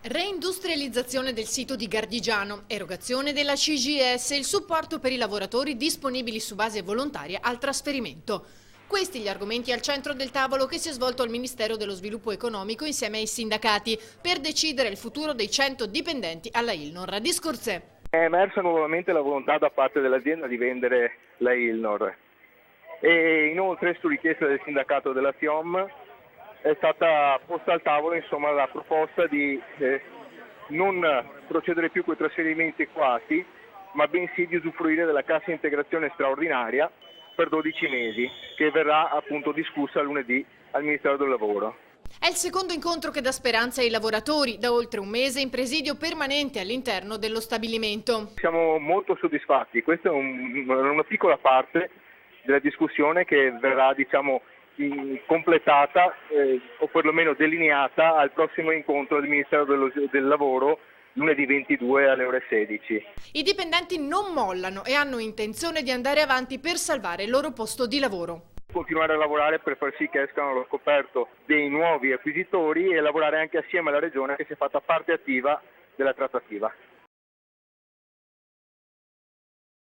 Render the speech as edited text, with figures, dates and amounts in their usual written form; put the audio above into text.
Reindustrializzazione del sito di Gardigiano, erogazione della CGS e il supporto per i lavoratori disponibili su base volontaria al trasferimento. Questi gli argomenti al centro del tavolo che si è svolto al Ministero dello Sviluppo Economico insieme ai sindacati per decidere il futuro dei 100 dipendenti alla Ilnor. Discorse. È emersa nuovamente la volontà da parte dell'azienda di vendere la Ilnor e inoltre su richiesta del sindacato della FIOM è stata posta al tavolo la proposta di non procedere più con i trasferimenti coati, ma bensì di usufruire della cassa integrazione straordinaria per 12 mesi, che verrà appunto discussa lunedì al Ministero del Lavoro. È il secondo incontro che dà speranza ai lavoratori, da oltre un mese in presidio permanente all'interno dello stabilimento. Siamo molto soddisfatti, questa è una piccola parte della discussione che verrà completata o perlomeno delineata al prossimo incontro del Ministero del Lavoro lunedì 22 alle ore 16. I dipendenti non mollano e hanno intenzione di andare avanti per salvare il loro posto di lavoro. Continuare a lavorare per far sì che escano allo scoperto dei nuovi acquisitori e lavorare anche assieme alla Regione che si è fatta parte attiva della trattativa.